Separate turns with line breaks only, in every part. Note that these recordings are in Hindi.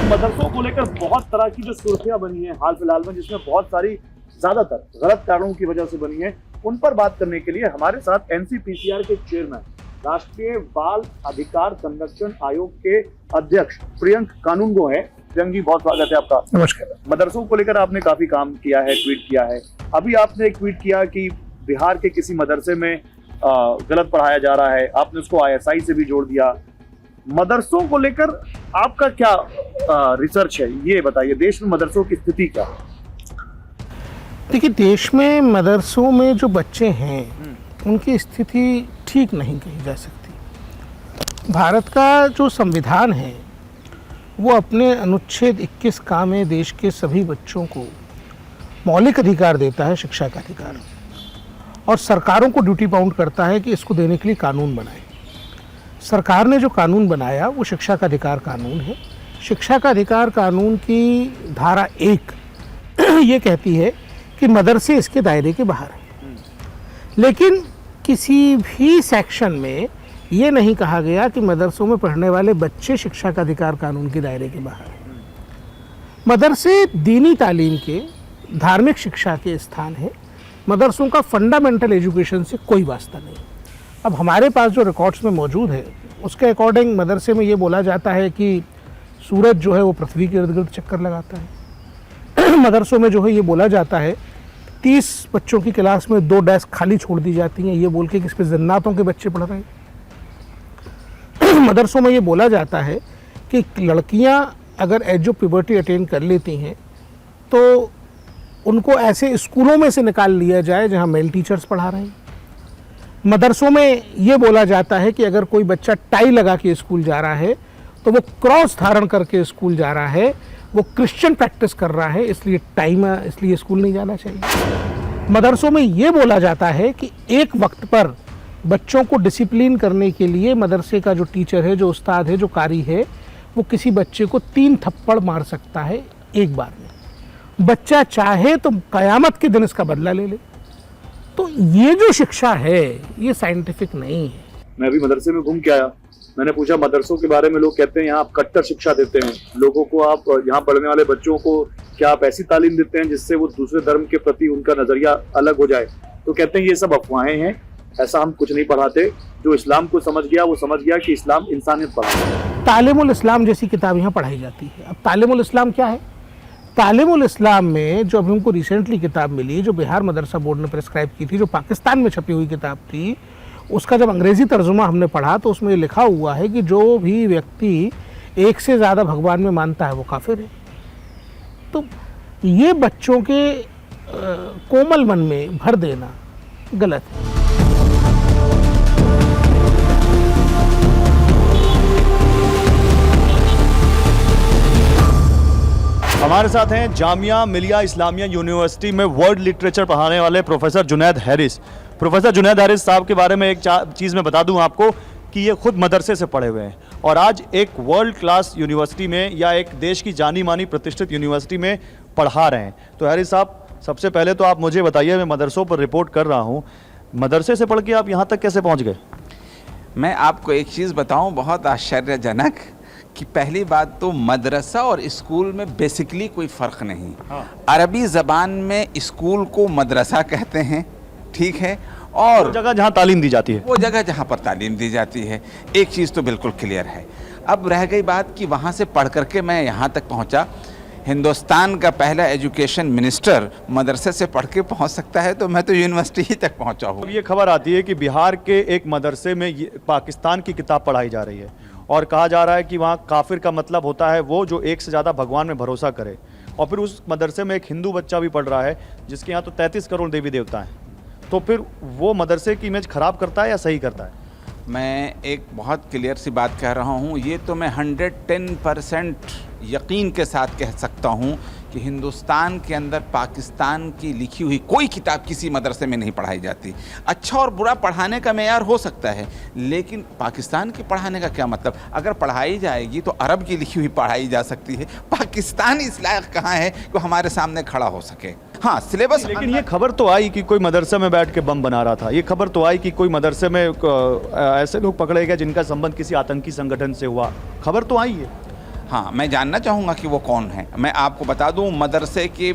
मदरसों को लेकर बहुत तरह की जो सुर्खियां बनी है हाल फिलहाल में, जिसमें बहुत सारी ज्यादातर गलत कारणों की वजह से बनी है, उन पर बात करने के लिए हमारे साथ एनसीपीसीआर के चेयरमैन, राष्ट्रीय बाल अधिकार संरक्षण आयोग के अध्यक्ष प्रियंक कानूनगो है। प्रियंक जी, बहुत स्वागत है आपका।
नमस्कार।
मदरसों को लेकर आपने काफी काम किया है, ट्वीट किया है। अभी आपने एक ट्वीट किया कि बिहार के किसी मदरसे में गलत पढ़ाया जा रहा है, आपने उसको आईएसआई से भी जोड़ दिया। मदरसों को लेकर आपका क्या रिसर्च है, ये बताइए। देश में मदरसों की स्थिति क्या है?
देखिए, देश में मदरसों में जो बच्चे हैं उनकी स्थिति ठीक नहीं कही जा सकती। भारत का जो संविधान है वो अपने अनुच्छेद 21 का में देश के सभी बच्चों को मौलिक अधिकार देता है, शिक्षा का अधिकार, और सरकारों को ड्यूटी बाउंड करता है कि इसको देने के लिए कानून बनाए। सरकार ने जो कानून बनाया वो शिक्षा का अधिकार कानून है। शिक्षा का अधिकार कानून की धारा 1 ये कहती है कि मदरसे इसके दायरे के बाहर हैं, लेकिन किसी भी सेक्शन में ये नहीं कहा गया कि मदरसों में पढ़ने वाले बच्चे शिक्षा का अधिकार कानून के दायरे के बाहर हैं। मदरसे दीनी तालीम के, धार्मिक शिक्षा के स्थान है। मदरसों का फंडामेंटल एजुकेशन से कोई वास्ता नहीं। अब हमारे पास जो रिकॉर्ड्स में मौजूद है उसके अकॉर्डिंग मदरसे में ये बोला जाता है कि सूरज जो है वो पृथ्वी के इर्द गिर्द चक्कर लगाता है। मदरसों में जो है ये बोला जाता है 30 बच्चों की क्लास में 2 डेस्क खाली छोड़ दी जाती हैं, ये बोल के कि इस पर जन्नातों के बच्चे पढ़ रहे हैं। मदरसों में ये बोला जाता है कि लड़कियां अगर एज ऑफ प्यूबर्टी अटेन कर लेती हैं तो उनको ऐसे स्कूलों में से निकाल लिया जाए जहां मेल टीचर्स पढ़ा रहे हैं। मदरसों में ये बोला जाता है कि अगर कोई बच्चा टाई लगा के स्कूल जा रहा है तो वो क्रॉस धारण करके स्कूल जा रहा है, वो क्रिश्चियन प्रैक्टिस कर रहा है, इसलिए स्कूल नहीं जाना चाहिए। मदरसों में ये बोला जाता है कि एक वक्त पर बच्चों को डिसिप्लिन करने के लिए मदरसे का जो टीचर है, जो उस्ताद है, जो कारी है, वो किसी बच्चे को 3 थप्पड़ मार सकता है एक बार में। बच्चा चाहे तो कयामत के दिन इसका बदला ले ले। तो ये जो शिक्षा है ये साइंटिफिक नहीं है।
मैं अभी मदरसे में घूम के आया, मैंने पूछा मदरसों के बारे में। लोग कहते हैं यहाँ आप कट्टर शिक्षा देते हैं लोगों को, आप यहाँ पढ़ने वाले बच्चों को क्या आप ऐसी तालीम देते हैं जिससे वो दूसरे धर्म के प्रति उनका नजरिया अलग हो जाए? तो कहते हैं ये सब अफवाहें हैं, ऐसा हम कुछ नहीं पढ़ाते। जो इस्लाम को समझ गया वो समझ गया कि इस्लाम इंसानियत पढ़ाता है।
तालीमुल इस्लाम जैसी किताब यहाँ पढ़ाई जाती है। अब तालीमुल इस्लाम क्या है? तालीमुल इस्लाम में जो अभी हमको रिसेंटली किताब मिली, जो बिहार मदरसा बोर्ड ने प्रेस्क्राइब की थी, जो पाकिस्तान में छपी हुई किताब थी, उसका जब अंग्रेज़ी तर्जुमा हमने पढ़ा तो उसमें लिखा हुआ है कि जो भी व्यक्ति एक से ज़्यादा भगवान में मानता है वो काफिर है। तो ये बच्चों के कोमल मन में भर देना गलत है।
हमारे साथ हैं जामिया मिलिया इस्लामिया यूनिवर्सिटी में वर्ल्ड लिटरेचर पढ़ाने वाले professor Junaid Harris. Professor Junaid Harris साहब के बारे में एक चीज़ मैं बता दूं आपको कि ये खुद मदरसे से पढ़े हुए हैं और आज एक वर्ल्ड क्लास यूनिवर्सिटी में या एक देश की जानी मानी प्रतिष्ठित यूनिवर्सिटी में पढ़ा रहे हैं। तो हैरिस साहब, सबसे पहले तो आप मुझे बताइए, मैं मदरसों पर रिपोर्ट कर रहा हूँ, मदरसे से पढ़ के आप यहाँ तक कैसे पहुँच गए?
मैं आपको एक चीज़ बताऊँ बहुत आश्चर्यजनक, कि पहली बात तो मदरसा और स्कूल में बेसिकली कोई फ़र्क नहीं। अरबी ज़बान में स्कूल को मदरसा कहते हैं, ठीक है, और
वो जगह जहाँ तालीम दी जाती है,
वो जगह जहाँ पर तालीम दी जाती है। एक चीज़ तो बिल्कुल क्लियर है। अब रह गई बात कि वहाँ से पढ़ करके मैं यहाँ तक पहुँचा। हिंदुस्तान का पहला एजुकेशन मिनिस्टर मदरसे से पढ़ के पहुँच सकता है, तो मैं तो यूनिवर्सिटी ही तक पहुँचा हूँ।
ये खबर आती है कि बिहार के एक मदरसे में पाकिस्तान की किताब पढ़ाई जा रही है और कहा जा रहा है कि वहाँ काफिर का मतलब होता है वो जो एक से ज़्यादा भगवान में भरोसा करे। और फिर उस मदरसे में एक हिंदू बच्चा भी पढ़ रहा है जिसके यहाँ तो 33 करोड़ देवी देवता हैं। तो फिर वो मदरसे की इमेज ख़राब करता है या सही करता है?
मैं एक बहुत क्लियर सी बात कह रहा हूँ, ये तो मैं 110% यकीन के साथ कह सकता हूँ कि हिंदुस्तान के अंदर पाकिस्तान की लिखी हुई कोई किताब किसी मदरसे में नहीं पढ़ाई जाती। अच्छा और बुरा पढ़ाने का मेयार हो सकता है, लेकिन पाकिस्तान की पढ़ाने का क्या मतलब? अगर पढ़ाई जाएगी तो अरब की लिखी हुई पढ़ाई जा सकती है। पाकिस्तान इस लायक कहाँ है कि हमारे सामने खड़ा हो सके? हाँ, सिलेबस।
लेकिन ये खबर तो आई कि कोई मदरसे में बैठ के बम बना रहा था। ये खबर तो आई कि कोई मदरसे में ऐसे लोग पकड़े गए जिनका संबंध किसी आतंकी संगठन से हुआ। खबर तो आई है।
हाँ, मैं जानना चाहूँगा कि वो कौन है। मैं आपको बता दूँ, मदरसे के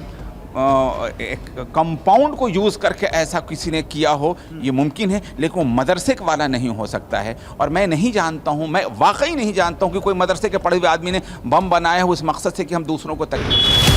एक कंपाउंड को यूज़ करके ऐसा किसी ने किया हो ये मुमकिन है, लेकिन वो मदरसे वाला नहीं हो सकता है। और मैं नहीं जानता हूँ, मैं वाकई नहीं जानता हूँ कि कोई मदरसे के पढ़े हुए आदमी ने बम बनाया हो उस मकसद से कि हम दूसरों को तकलीफ